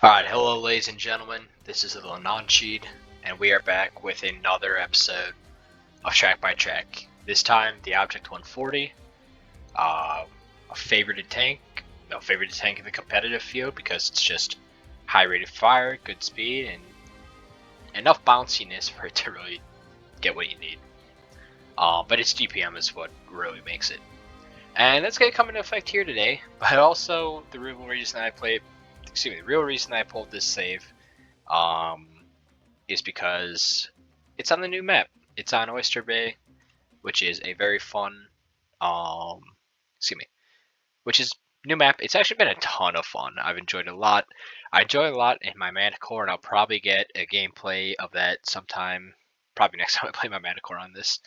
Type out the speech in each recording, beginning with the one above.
Alright, hello ladies and gentlemen, this is the non-cheat, and we are back with another episode of Track by Track. This time, the Object 140, a favorited tank in the competitive field because it's just high rate of fire, good speed, and enough bounciness for it to really get what you need. But its DPM is what really makes it. And that's going to come into effect here today, but also the real reason I pulled this save is because it's on the new map. It's on Oyster Bay, which is a very fun, which is new map. It's actually been a ton of fun. I've enjoyed it a lot. I enjoy it a lot in my Manticore, and I'll probably get a gameplay of that sometime, probably next time I play my Manticore on this.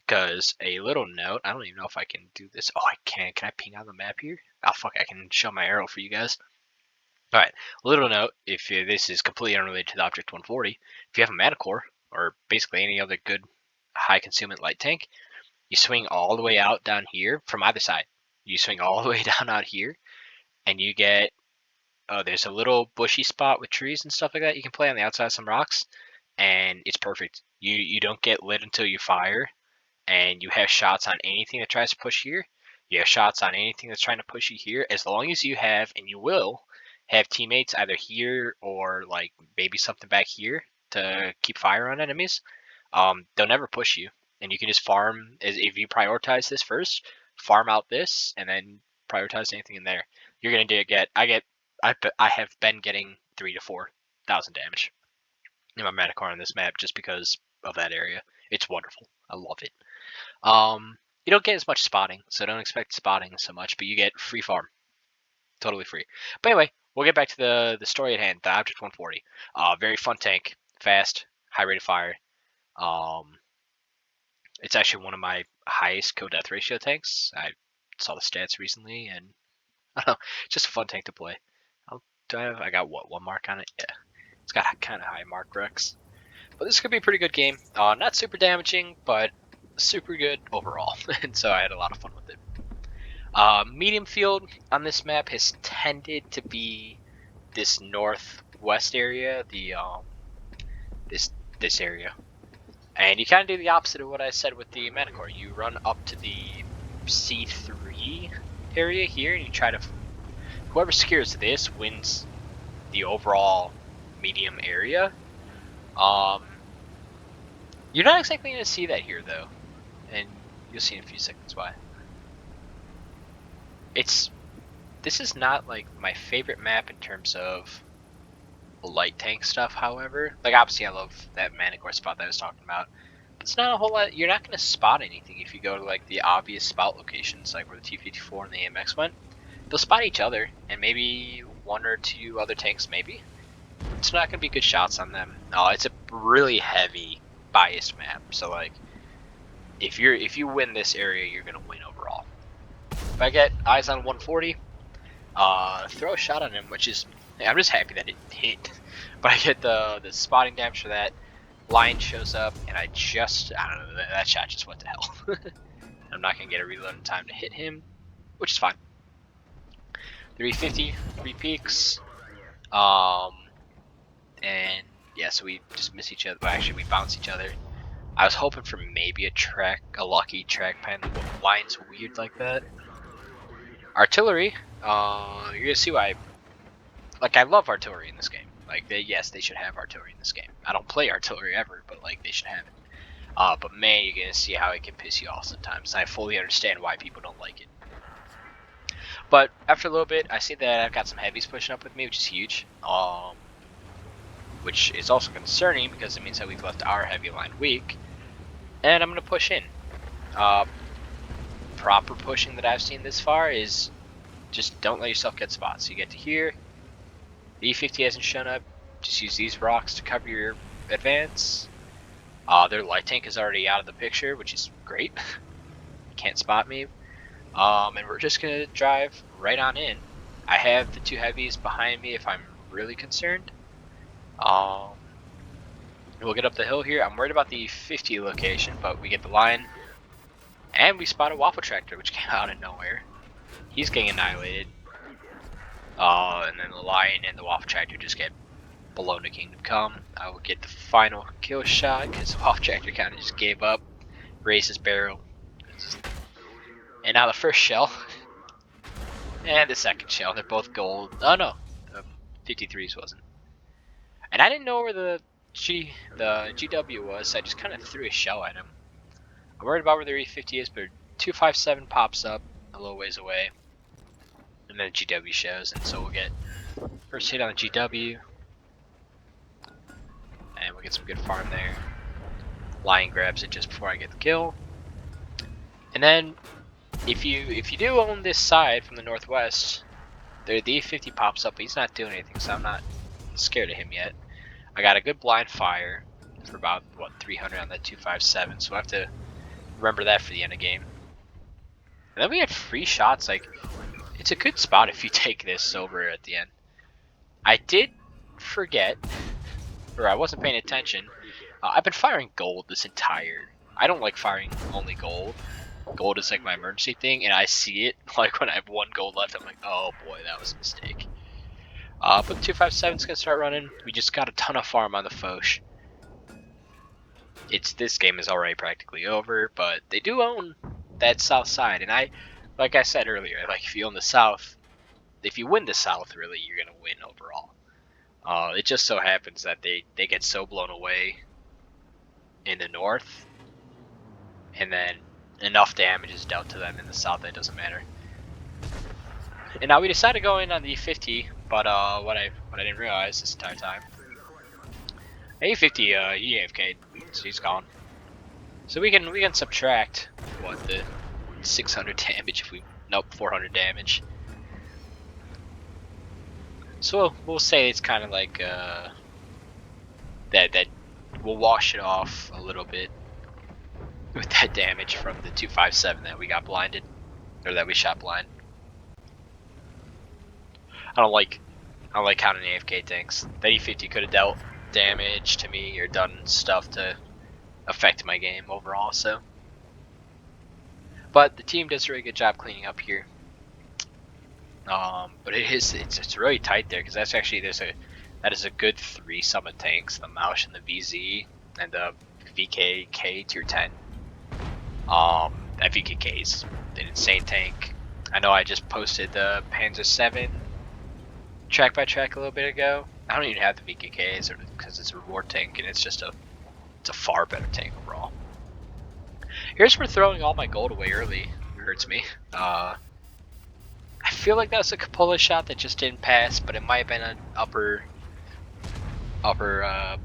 Because a little note, I don't even know if I can do this. Oh, I can. Can I ping on the map here? Oh, fuck, I can show my arrow for you guys. Alright, little note, if this is completely unrelated to the Object 140, if you have a Manticore, or basically any other good high consummate light tank, you swing all the way out down here from either side. You swing all the way down out here, and you get, there's a little bushy spot with trees and stuff like that. You can play on the outside of some rocks, and it's perfect. You don't get lit until you fire, and you have shots on anything that tries to push here. You have shots on anything that's trying to push you here, as long as you have, and you will, have teammates either here or like maybe something back here to keep fire on enemies. They'll never push you, and you can just farm. If you prioritize this first, farm out this, and then prioritize anything in there. You're gonna get. I have been getting 3,000 to 4,000 damage in my Manticore on this map just because of that area. It's wonderful. I love it. You don't get as much spotting, so don't expect spotting so much, but you get free farm. Totally free. But anyway, we'll get back to the story at hand, the Object 140. Very fun tank, fast, high rate of fire. It's actually one of my highest kill death ratio tanks. I saw the stats recently, and I don't know, just a fun tank to play. I got what, one mark on it? Yeah, it's got kind of high mark recs. But this could be a pretty good game. Not super damaging, but super good overall. And so I had a lot of fun with it. Medium field on this map has tended to be this northwest area, this area, and you kind of do the opposite of what I said with the Manticore. You run up to the C3 area here, and you try to. Whoever secures this wins the overall medium area. You're not exactly going to see that here though, and you'll see in a few seconds why. This is not like my favorite map in terms of light tank stuff, however. Like obviously I love that Manticore spot that I was talking about. But it's not a whole lot. You're not going to spot anything if you go to like the obvious spot locations, like where the T-54 and the AMX went. They'll spot each other and maybe one or two other tanks, maybe. It's not going to be good shots on them. No, it's a really heavy biased map. So like if you win this area, you're going to win overall. If I get eyes on 140, throw a shot on him, which is, I'm just happy that it hit. But I get the spotting damage for that. Lion shows up, and I don't know, that shot just went to hell. I'm not going to get a reload in time to hit him, which is fine. 350, 3 peaks. And yeah, so we just miss each other. Well, actually, we bounce each other. I was hoping for maybe a lucky track pan. Lion's weird like that. Artillery, you're gonna see why. I love artillery in this game. Like, yes, they should have artillery in this game. I don't play artillery ever, but like they should have it. But man, you're gonna see how it can piss you off sometimes. And I fully understand why people don't like it. But after a little bit, I see that I've got some heavies pushing up with me, which is huge. Which is also concerning because it means that we've left our heavy line weak. And I'm gonna push in. Proper pushing that I've seen this far is just don't let yourself get spots. You get to here, the E50 hasn't shown up, just use these rocks to cover your advance. Their light tank is already out of the picture, which is great. Can't spot me. And we're just gonna drive right on in. I have the two heavies behind me if I'm really concerned. We'll get up the hill here. I'm worried about the 50 location, but we get the line. And we spot a waffle tractor, which came out of nowhere. He's getting annihilated. And then the lion and the waffle tractor just get blown to kingdom come. I will get the final kill shot because the waffle tractor kind of just gave up, raised his barrel, and now the first shell and the second shell. They're both gold. Oh no, the 53s wasn't. And I didn't know where the GW was, so I just kind of threw a shell at him. I'm worried about where the E50 is, but 257 pops up a little ways away, and then the GW shows, and so we'll get first hit on the GW, and we'll get some good farm there. Lion grabs it just before I get the kill, and then if you do own this side from the northwest, the E50 pops up, but he's not doing anything, so I'm not scared of him yet. I got a good blind fire for about, what, 300 on that 257, so I have to remember that for the end of game. And then we had free shots. Like, it's a good spot if you take this silver at the end. I did forget, or I wasn't paying attention. I've been firing gold this entire. I don't like firing only gold. Gold is like my emergency thing, and I see it like when I have 1 gold left. I'm like, oh boy, that was a mistake. But the 257's gonna start running. We just got a ton of farm on the Foch. This game is already practically over, but they do own that south side, and like I said earlier, like if you own the south, if you win the south, really, you're gonna win overall. It just so happens that they get so blown away in the north, and then enough damage is dealt to them in the south that it doesn't matter. And now we decided to go in on the E50, but what I didn't realize this entire time, E50 he AFK'd, so he's gone. So we can subtract what, the 600 damage if we, nope, 400 damage. So we'll say it's kind of like that we'll wash it off a little bit with that damage from the 257 that we got blinded, or that we shot blind. I don't like counting AFK tanks. That E50 could have dealt damage to me or done stuff to affect my game overall. So, but the team does a really good job cleaning up here. But it's really tight there, because that's actually that is a good 3 summon tanks: the Mausch and the VZ and the VKK tier 10. That VKK is an insane tank. I know I just posted the Panzer 7 track by track a little bit ago. I don't even have the VKKs because it's a reward tank, and it's a far better tank overall. Here's where throwing all my gold away early hurts me. I feel like that was a Cupola shot that just didn't pass, but it might have been an upper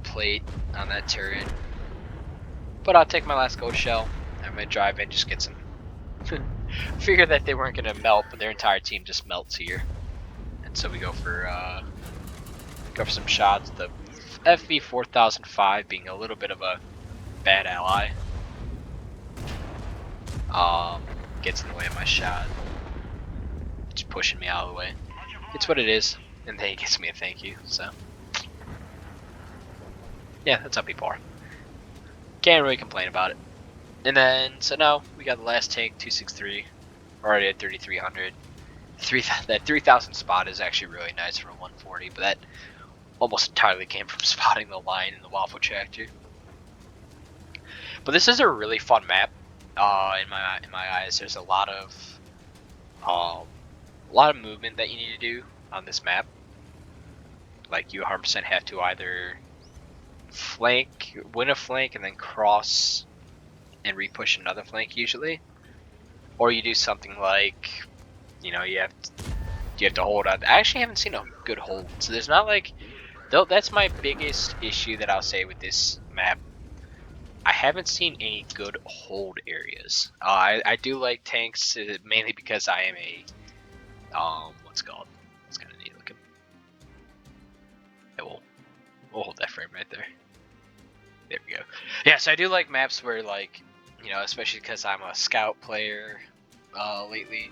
plate on that turret. But I'll take my last gold shell. I'm gonna drive in, just get some. Figure that they weren't gonna melt, but their entire team just melts here, and so we go for some shots. The FV 4005 being a little bit of a bad ally. Gets in the way of my shot. It's pushing me out of the way. It's what it is, and then he gives me a thank you. So yeah, that's how people are. Can't really complain about it. And then, so now we got the last tank, 263. We're already at 3,300. That 3,000 spot is actually really nice for a 140, but that almost entirely came from spotting the line in the waffle tractor. But this is a really fun map. In my eyes, there's a lot of movement that you need to do on this map. Like, you 100% have to either win a flank and then cross and repush another flank usually, or you do something like, you have to hold on. I actually haven't seen a good hold, so there's not like, though that's my biggest issue that I'll say with this map. I haven't seen any good hold areas. I do like tanks, mainly because I am a what's it called? It's kind of neat looking. Yeah, we'll hold that frame right there. There we go. Yeah, so I do like maps where, like, especially because I'm a scout player lately,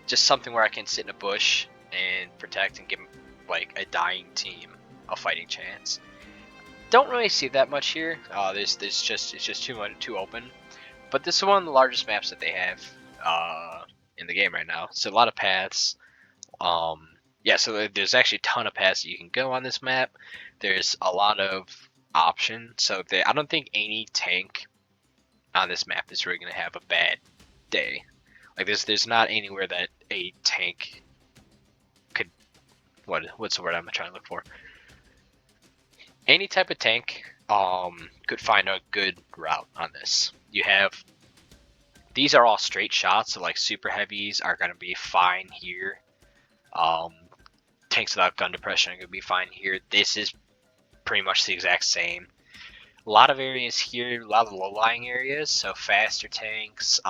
just something where I can sit in a bush and protect and give, like, a dying team a fighting chance. Don't really see that much here. It's just too open. But this is one of the largest maps that they have in the game right now. So a lot of paths. yeah, so there's actually a ton of paths that you can go on this map. There's a lot of options, so I don't think any tank on this map is really gonna have a bad day. Like there's not anywhere that a tank could what's the word I'm trying to look for? Any type of tank could find a good route on this. You have these are all straight shots, so like super heavies are gonna be fine here. Tanks without gun depression are gonna be fine here. This is pretty much the exact same. A lot of areas here, a lot of low-lying areas, so faster tanks,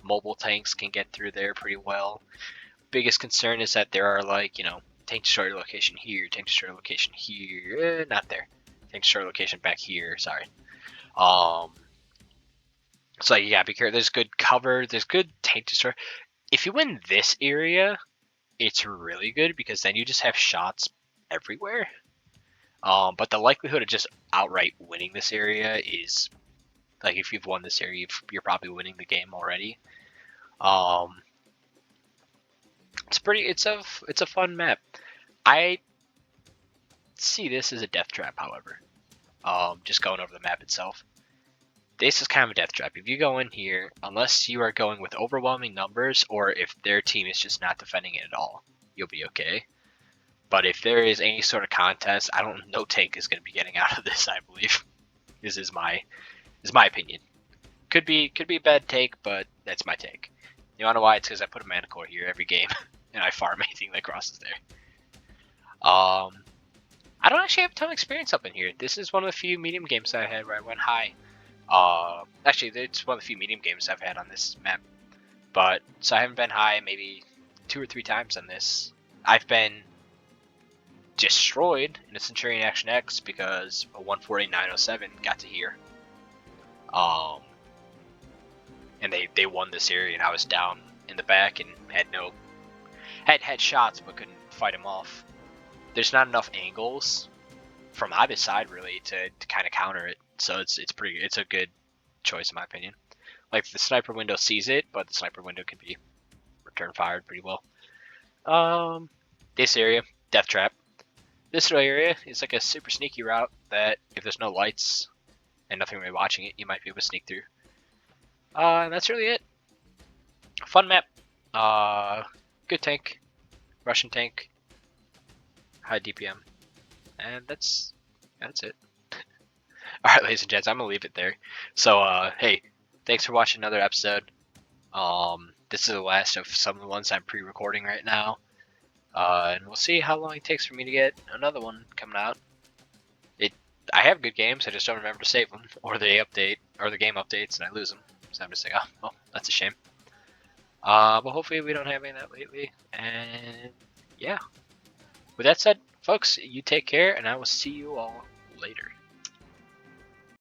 mobile tanks can get through there pretty well. Biggest concern is that there are like, tank destroyer location here, tank destroyer location here, not there. Tank destroyer location back here, sorry. So you gotta be careful. There's good cover, there's good tank destroyer. If you win this area, it's really good because then you just have shots everywhere. But the likelihood of just outright winning this area is, like, if you've won this area, you're probably winning the game already. It's a fun map. I see this as a death trap, however. Just going over the map itself. This is kind of a death trap. If you go in here, unless you are going with overwhelming numbers, or if their team is just not defending it at all, you'll be okay. But if there is any sort of contest, no tank is going to be getting out of this, I believe. This is my opinion. Could be a bad take, but that's my take. You wanna know why? It's because I put a mana core here every game, and I farm anything that crosses there. I don't actually have a ton of experience up in here. This is one of the few medium games that I had where I went high. Actually, it's one of the few medium games I've had on this map. So I haven't been high maybe 2 or 3 times on this. I've been destroyed in a Centurion Action X because a 149.07 got to here. And they won this area, and I was down in the back and had shots but couldn't fight them off. There's not enough angles from either side really to kind of counter it, so it's a good choice in my opinion. Like the sniper window sees it, but the sniper window can be return fired pretty well. This area, death trap. This little area is like a super sneaky route that if there's no lights and nothing really watching it, you might be able to sneak through. And that's really it. Fun map. Good tank. Russian tank. High DPM. And that's it. Alright, ladies and gents, I'm gonna leave it there. So, hey, thanks for watching another episode. This is the last of some of the ones I'm pre-recording right now. And we'll see how long it takes for me to get another one coming out. I have good games, I just don't remember to save them, or the game updates, and I lose them. So I'm just like, oh, well, that's a shame. But hopefully we don't have any of that lately. And yeah. With that said, folks, you take care, and I will see you all later.